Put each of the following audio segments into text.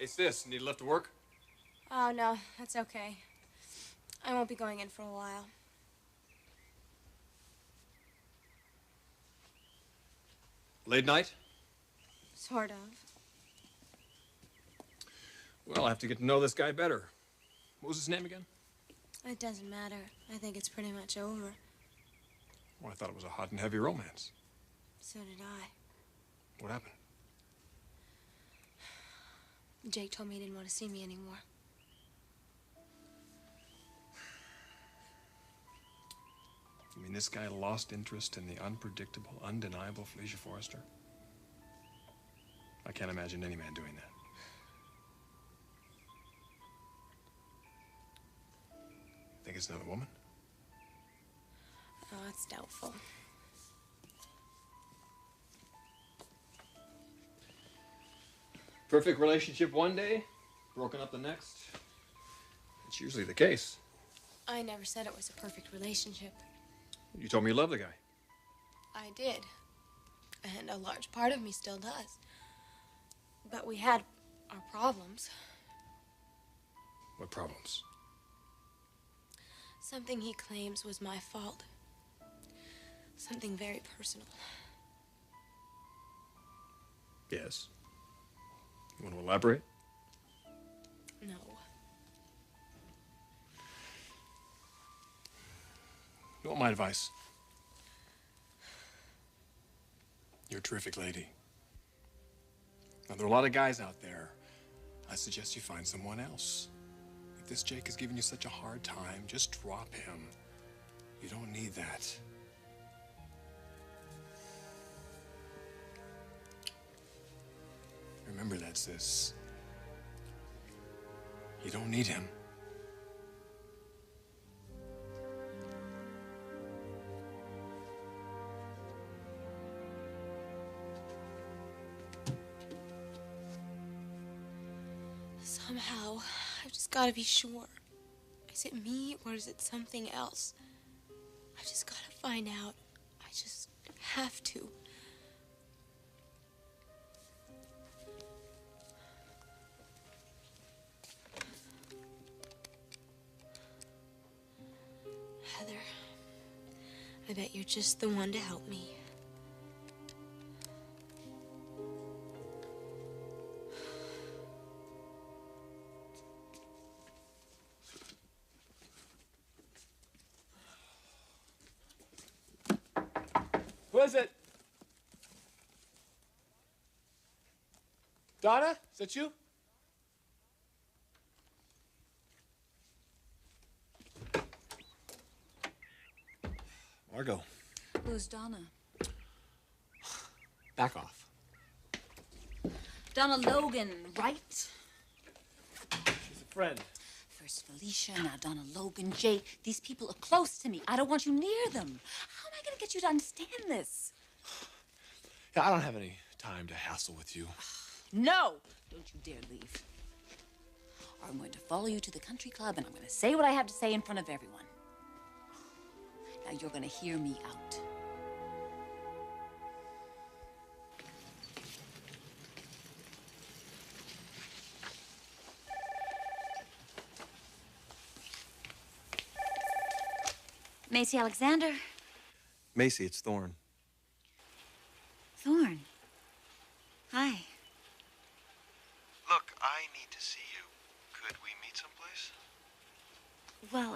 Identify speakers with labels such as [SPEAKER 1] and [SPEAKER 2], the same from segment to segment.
[SPEAKER 1] Hey, sis, need a lift to work?
[SPEAKER 2] Oh, no, that's okay. I won't be going in for a while.
[SPEAKER 1] Late night?
[SPEAKER 2] Sort of.
[SPEAKER 1] Well, I have to get to know this guy better. What was his name again?
[SPEAKER 2] It doesn't matter. I think it's pretty much over.
[SPEAKER 1] Well, I thought it was a hot and heavy romance.
[SPEAKER 2] So did I.
[SPEAKER 1] What happened?
[SPEAKER 2] Jake told me he didn't want to see me anymore.
[SPEAKER 1] You mean this guy lost interest in the unpredictable, undeniable Felicia Forrester? I can't imagine any man doing that. Think it's another woman?
[SPEAKER 2] Oh, it's doubtful.
[SPEAKER 1] Perfect relationship one day, broken up the next. It's usually the case.
[SPEAKER 2] I never said it was a perfect relationship.
[SPEAKER 1] You told me you loved the guy.
[SPEAKER 2] I did. And a large part of me still does. But we had our problems.
[SPEAKER 1] What problems?
[SPEAKER 2] Something he claims was my fault. Something very personal.
[SPEAKER 1] Yes. You want to elaborate?
[SPEAKER 2] No.
[SPEAKER 1] You want my advice? You're a terrific lady. Now, there are a lot of guys out there. I suggest you find someone else. If this Jake is giving you such a hard time, just drop him. You don't need that. Remember that, sis. You don't need him.
[SPEAKER 2] Somehow, I've just got to be sure. Is it me or is it something else? I just got to find out. I just have to. Heather, I bet you're just the one to help me.
[SPEAKER 1] Who is it? Donna? Is that you? Margo.
[SPEAKER 3] Who's Donna?
[SPEAKER 1] Back off.
[SPEAKER 3] Donna Logan, right?
[SPEAKER 1] She's a friend.
[SPEAKER 3] First Felicia, now Donna Logan, Jake. These people are close to me. I don't want you near them. How am I going to get you to understand this?
[SPEAKER 1] Yeah, I don't have any time to hassle with you.
[SPEAKER 3] No! Don't you dare leave. Or I'm going to follow you to the country club and I'm going to say what I have to say in front of everyone. Now you're going to hear me out. Macy Alexander.
[SPEAKER 4] Macy, it's Thorne.
[SPEAKER 3] Thorne. Hi.
[SPEAKER 4] Look, I need to see you. Could we meet someplace?
[SPEAKER 3] Well,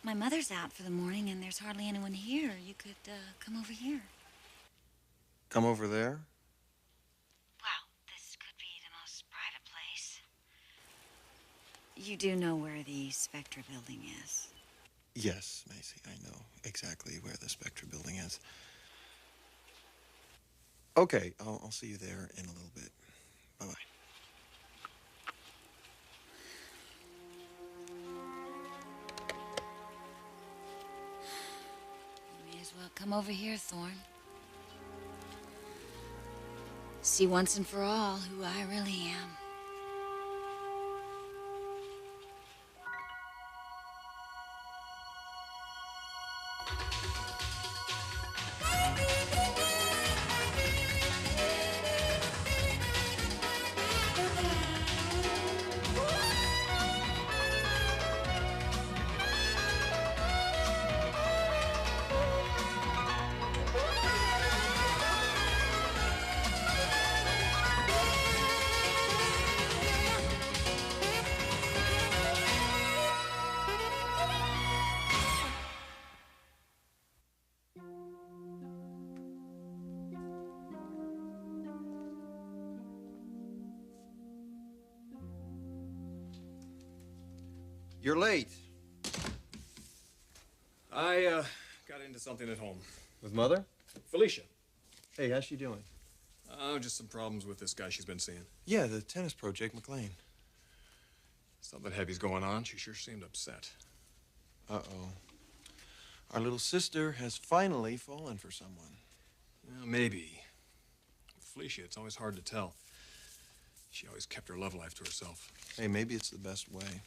[SPEAKER 3] my mother's out for the morning and there's hardly anyone here. You could, come over here.
[SPEAKER 4] Come over there?
[SPEAKER 3] Well, this could be the most private place. You do know where the Spectra building is?
[SPEAKER 4] Yes, Macy, I know exactly where the Spectra building is. Okay, I'll see you there in a little bit. Bye-bye.
[SPEAKER 3] You may as well come over here, Thorne. See once and for all who I really am.
[SPEAKER 4] You're late.
[SPEAKER 1] I got into something at home.
[SPEAKER 4] With Mother?
[SPEAKER 1] Felicia.
[SPEAKER 4] Hey, how's she doing?
[SPEAKER 1] Oh, just some problems with this guy she's been seeing.
[SPEAKER 4] Yeah, the tennis pro, Jake McLean.
[SPEAKER 1] Something heavy's going on. She sure seemed upset.
[SPEAKER 4] Uh-oh. Our little sister has finally fallen for someone.
[SPEAKER 1] Well, maybe. With Felicia, it's always hard to tell. She always kept her love life to herself.
[SPEAKER 4] Hey, maybe it's the best way.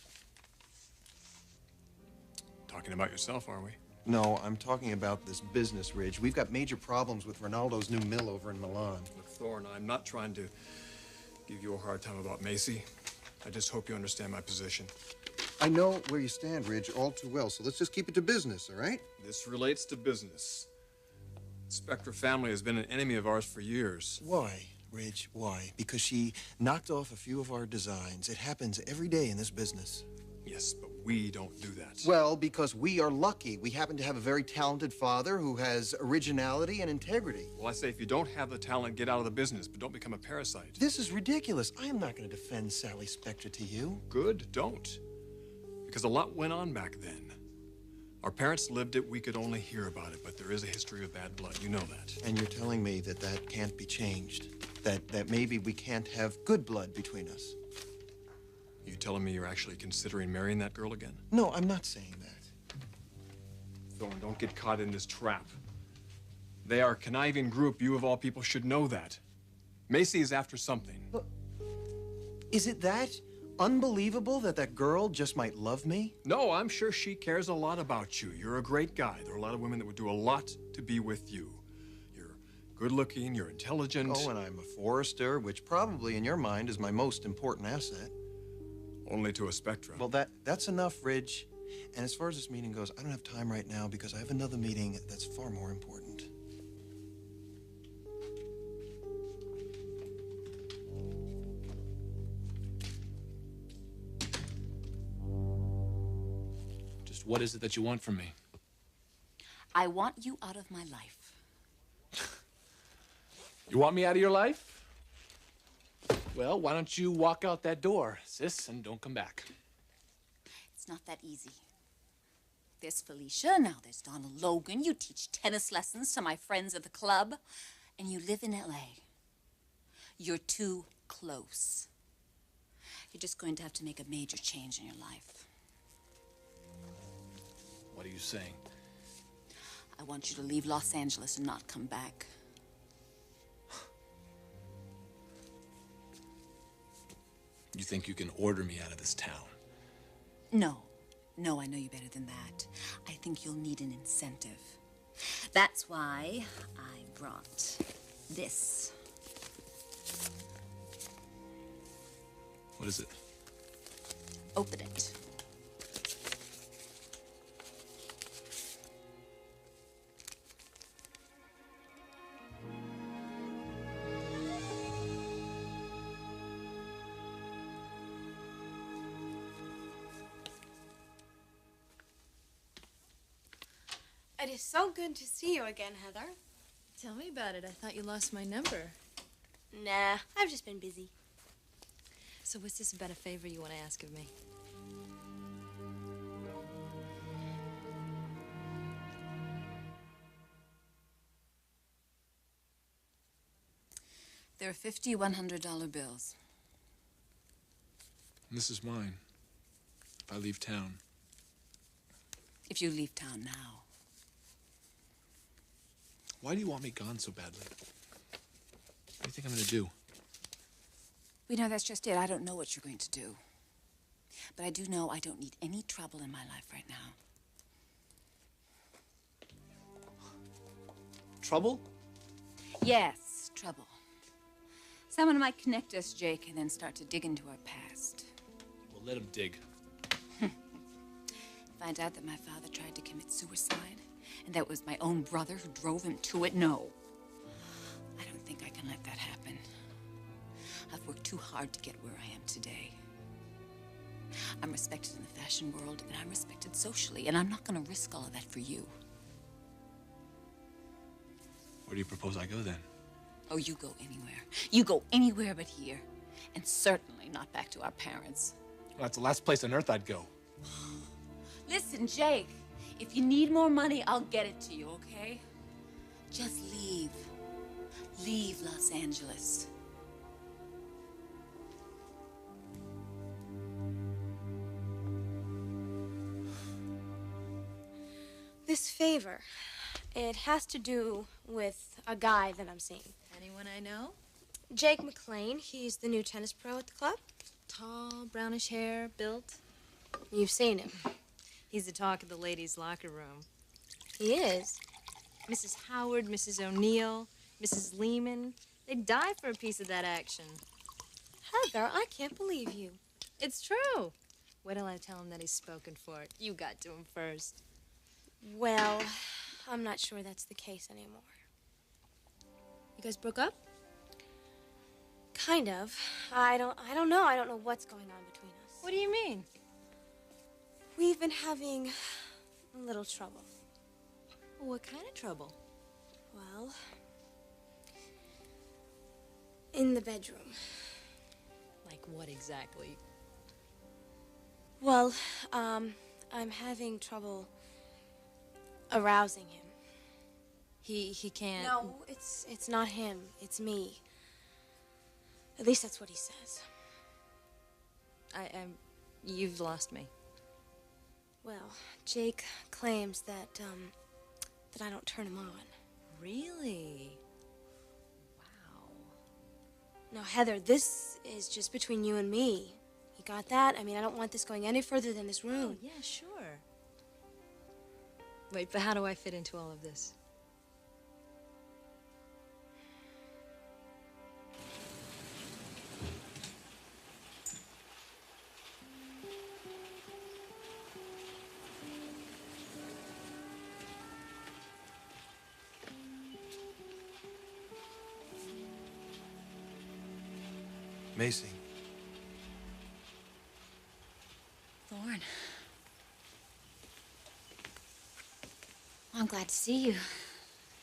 [SPEAKER 1] Talking about yourself, are we?
[SPEAKER 4] No, I'm talking about this business, Ridge. We've got major problems with Ronaldo's new mill over in Milan.
[SPEAKER 1] Look, Thorne, I'm not trying to give you a hard time about Macy. I just hope you understand my position.
[SPEAKER 4] I know where you stand, Ridge, all too well, so let's just keep it to business, all right?
[SPEAKER 1] This relates to business. The Spectra family has been an enemy of ours for years.
[SPEAKER 4] Why, Ridge, why? Because she knocked off a few of our designs. It happens every day in this business.
[SPEAKER 1] Yes, but we don't do that.
[SPEAKER 4] Well, because we are lucky. We happen to have a very talented father who has originality and integrity.
[SPEAKER 1] Well, I say if you don't have the talent, get out of the business, but don't become a parasite.
[SPEAKER 4] This is ridiculous. I am not going to defend Sally Spectra to you.
[SPEAKER 1] Good, don't. Because a lot went on back then. Our parents lived it, we could only hear about it, but there is a history of bad blood, you know that.
[SPEAKER 4] And you're telling me that that can't be changed? That maybe we can't have good blood between us?
[SPEAKER 1] You telling me you're actually considering marrying that girl again?
[SPEAKER 4] No, I'm not saying that.
[SPEAKER 1] Thorne, don't get caught in this trap. They are a conniving group. You, of all people, should know that. Macy is after something.
[SPEAKER 4] Look, is it that unbelievable that that girl just might love me?
[SPEAKER 1] No, I'm sure she cares a lot about you. You're a great guy. There are a lot of women that would do a lot to be with you. You're good-looking, you're intelligent.
[SPEAKER 4] Oh, and I'm a forester, which probably in your mind is my most important asset.
[SPEAKER 1] Only to a Spectra.
[SPEAKER 4] Well, that's enough, Ridge. And as far as this meeting goes, I don't have time right now because I have another meeting that's far more important.
[SPEAKER 5] Just what is it that you want from me?
[SPEAKER 3] I want you out of my life.
[SPEAKER 5] You want me out of your life? Well, why don't you walk out that door, sis, and don't come back?
[SPEAKER 3] It's not that easy. There's Felicia, now there's Donald Logan. You teach tennis lessons to my friends at the club, and you live in L.A. You're too close. You're just going to have to make a major change in your life.
[SPEAKER 5] What are you saying?
[SPEAKER 3] I want you to leave Los Angeles and not come back.
[SPEAKER 5] You think you can order me out of this town?
[SPEAKER 3] No, I know you better than that. I think you'll need an incentive. That's why I brought this.
[SPEAKER 5] What is it?
[SPEAKER 3] Open it.
[SPEAKER 2] It is so good to see you again, Heather.
[SPEAKER 6] Tell me about it. I thought you lost my number.
[SPEAKER 2] Nah, I've just been busy.
[SPEAKER 6] So what's this about a favor you want to ask of me?
[SPEAKER 3] There are 50 $100 bills.
[SPEAKER 5] This is mine. If I leave town.
[SPEAKER 3] If you leave town now.
[SPEAKER 5] Why do you want me gone so badly? What do you think I'm gonna do?
[SPEAKER 3] We know that's just it. I don't know what you're going to do. But I do know I don't need any trouble in my life right now.
[SPEAKER 5] Trouble?
[SPEAKER 3] Yes, trouble. Someone might connect us, Jake, and then start to dig into our past.
[SPEAKER 5] Well, let him dig.
[SPEAKER 3] Find out that my father tried to commit suicide, and that it was my own brother who drove him to it. No. I don't think I can let that happen. I've worked too hard to get where I am today. I'm respected in the fashion world, and I'm respected socially, and I'm not going to risk all of that for you.
[SPEAKER 5] Where do you propose I go then?
[SPEAKER 3] Oh, you go anywhere. You go anywhere but here. And certainly not back to our parents.
[SPEAKER 5] Well, that's the last place on earth I'd go.
[SPEAKER 3] Listen, Jake, if you need more money, I'll get it to you, okay? Just leave. Leave Los Angeles.
[SPEAKER 2] This favor, it has to do with a guy that I'm seeing.
[SPEAKER 6] Anyone I know?
[SPEAKER 2] Jake McLean. He's the new tennis pro at the club.
[SPEAKER 6] Tall, brownish hair, built.
[SPEAKER 2] You've seen him.
[SPEAKER 6] He's the talk of the ladies' locker room.
[SPEAKER 2] He is.
[SPEAKER 6] Mrs. Howard, Mrs. O'Neill, Mrs. Lehman. They'd die for a piece of that action.
[SPEAKER 2] Heather, I can't believe you.
[SPEAKER 6] It's true. Wait till I tell him that he's spoken for it. You got to him first.
[SPEAKER 2] Well, I'm not sure that's the case anymore.
[SPEAKER 6] You guys broke up?
[SPEAKER 2] Kind of. I don't know. I don't know what's going on between us.
[SPEAKER 6] What do you mean?
[SPEAKER 2] We've been having a little trouble.
[SPEAKER 6] Well, what kind of trouble?
[SPEAKER 2] Well, in the bedroom.
[SPEAKER 6] Like what exactly?
[SPEAKER 2] Well, I'm having trouble arousing him.
[SPEAKER 6] He can't...
[SPEAKER 2] No, it's not him. It's me. At least that's what he says.
[SPEAKER 6] You've lost me.
[SPEAKER 2] Well, Jake claims that I don't turn him on.
[SPEAKER 6] Really? Wow.
[SPEAKER 2] No, Heather, this is just between you and me. You got that? I mean, I don't want this going any further than this room.
[SPEAKER 6] Oh, yeah, sure. Wait, but how do I fit into all of this?
[SPEAKER 4] Macy.
[SPEAKER 3] Thorne. I'm glad to see you.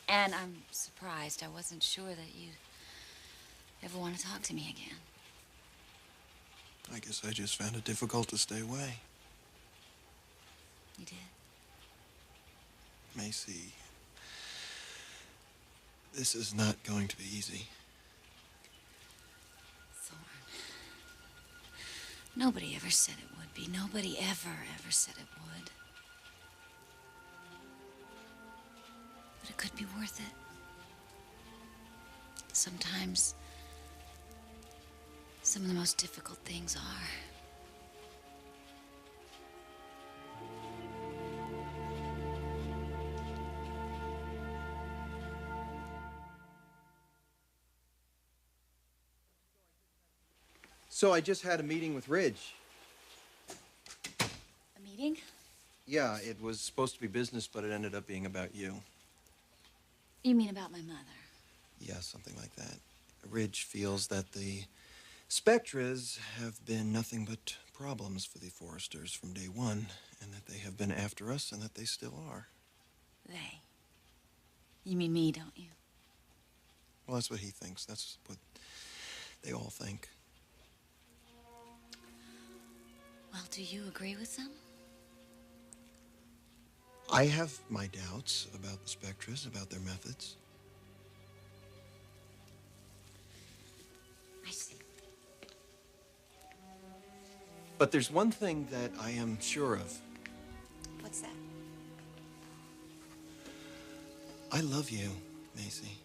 [SPEAKER 3] And I'm surprised. I wasn't sure that you'd ever want to talk to me again.
[SPEAKER 4] I guess I just found it difficult to stay away.
[SPEAKER 3] You did?
[SPEAKER 4] Macy, this is not going to be easy.
[SPEAKER 3] Thorne. Nobody ever said it would be. Nobody ever said it would. But it could be worth it. Sometimes, some of the most difficult things are.
[SPEAKER 4] So I just had a meeting with Ridge.
[SPEAKER 3] A meeting?
[SPEAKER 4] Yeah, it was supposed to be business, but it ended up being about you.
[SPEAKER 3] You mean about my mother?
[SPEAKER 4] Yeah, something like that. Ridge feels that the Spectras have been nothing but problems for the Forresters from day one, and that they have been after us, and that they still are.
[SPEAKER 3] They. You mean me, don't you?
[SPEAKER 4] Well, that's what he thinks. That's what they all think.
[SPEAKER 3] Well, do you agree with them?
[SPEAKER 4] I have my doubts about the Spectras, about their methods.
[SPEAKER 3] I see.
[SPEAKER 4] But there's one thing that I am sure of.
[SPEAKER 3] What's that?
[SPEAKER 4] I love you, Macy.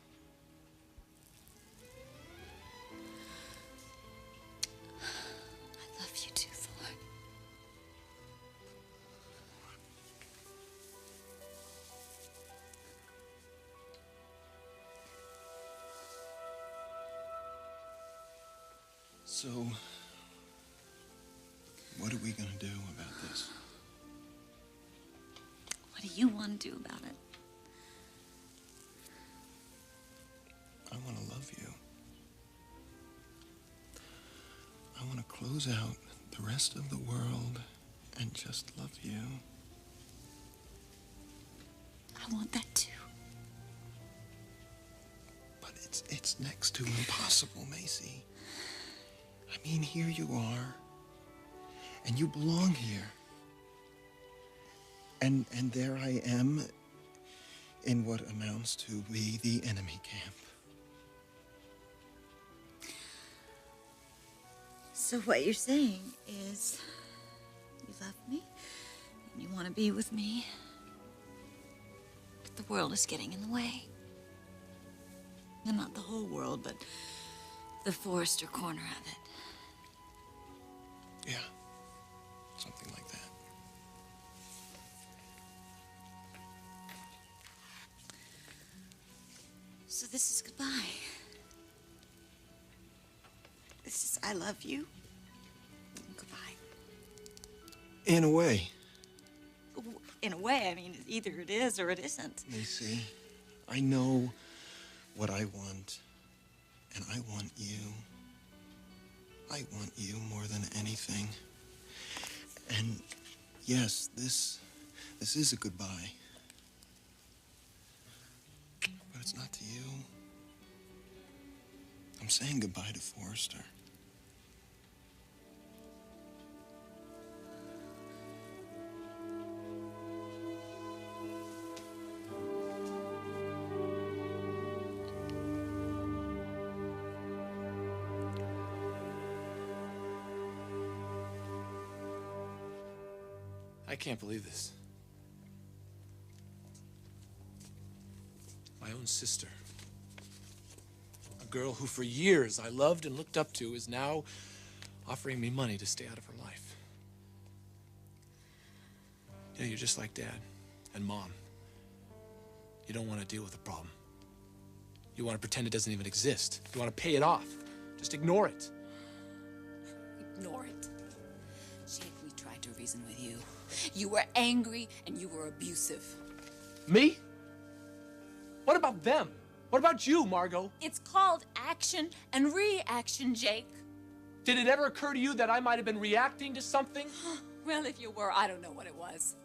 [SPEAKER 3] I love you too, Thorne.
[SPEAKER 4] So, what are we gonna do about this?
[SPEAKER 3] What do you want to do about it?
[SPEAKER 4] I want to love you. I want to close out the rest of the world and just love you.
[SPEAKER 3] I want that too.
[SPEAKER 4] But it's next to impossible, Macy. I mean, here you are, and you belong here. And there I am in what amounts to be the enemy camp.
[SPEAKER 7] So what you're saying is you love me and you want to be with me, but the world is getting in the way. And not the whole world, but the Forrester corner of it.
[SPEAKER 4] Yeah, something like that.
[SPEAKER 7] So this is goodbye. This is I love you. Goodbye.
[SPEAKER 4] In a way.
[SPEAKER 7] In a way, I mean, either it is or it isn't.
[SPEAKER 4] Macy, I know what I want, and I want you. I want you more than anything. And yes, this is a goodbye. But it's not to you. I'm saying goodbye to Forrester.
[SPEAKER 5] I can't believe this. My own sister, a girl who for years I loved and looked up to, is now offering me money to stay out of her life. You know, you're just like Dad and Mom. You don't want to deal with the problem. You want to pretend it doesn't even exist. You want to pay it off. Just ignore it.
[SPEAKER 3] Ignore it. Jake, we tried to reason with you. You were angry and you were abusive.
[SPEAKER 5] Me? What about them? What about you, Margo?
[SPEAKER 3] It's called action and reaction, Jake.
[SPEAKER 5] Did it ever occur to you that I might have been reacting to something?
[SPEAKER 3] Well, if you were, I don't know what it was.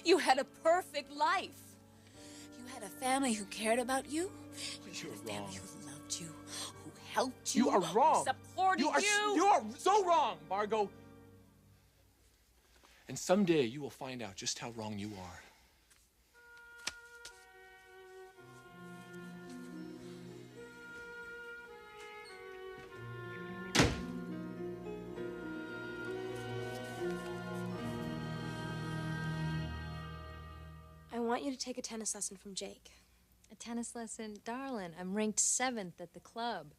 [SPEAKER 3] You had a perfect life. You had a family who cared about you. You had a family who loved you, who helped you.
[SPEAKER 5] You are wrong.
[SPEAKER 3] Who supported you.
[SPEAKER 5] You are so wrong, Margo. And someday you will find out just how wrong you are.
[SPEAKER 2] I want you to take a tennis lesson from Jake.
[SPEAKER 6] A tennis lesson? Darling, I'm ranked 7th at the club.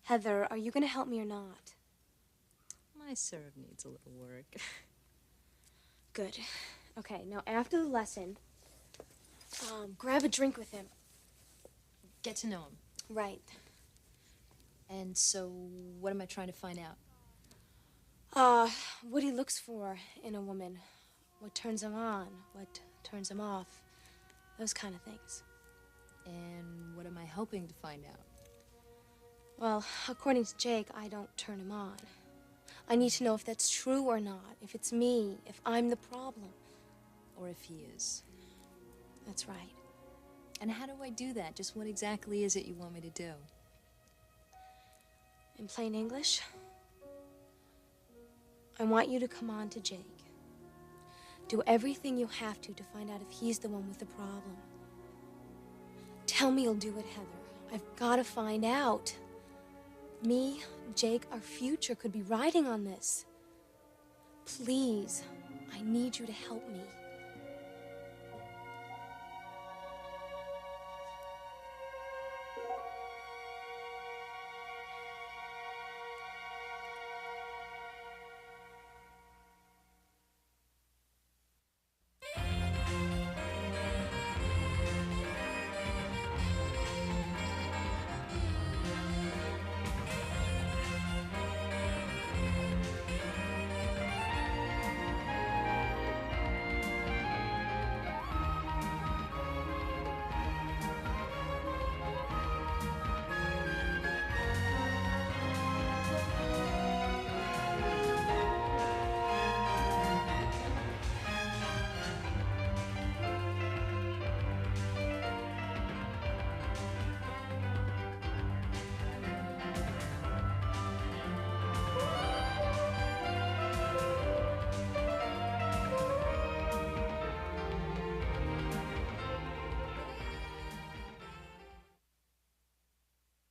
[SPEAKER 2] Heather, are you going to help me or not?
[SPEAKER 6] My serve needs a little work.
[SPEAKER 2] Good. Okay, now after the lesson, grab a drink with him.
[SPEAKER 6] Get to know him.
[SPEAKER 2] Right.
[SPEAKER 6] And so, what am I trying to find out?
[SPEAKER 2] What he looks for in a woman. What turns him on, what turns him off. Those kind of things.
[SPEAKER 6] And what am I hoping to find out?
[SPEAKER 2] Well, according to Jake, I don't turn him on. I need to know if that's true or not, if it's me, if I'm the problem.
[SPEAKER 6] Or if he is.
[SPEAKER 2] That's right.
[SPEAKER 6] And how do I do that? Just what exactly is it you want me to do?
[SPEAKER 2] In plain English, I want you to come on to Jake. Do everything you have to find out if he's the one with the problem. Tell me you'll do it, Heather. I've got to find out. Me, Jake, our future could be riding on this. Please, I need you to help me.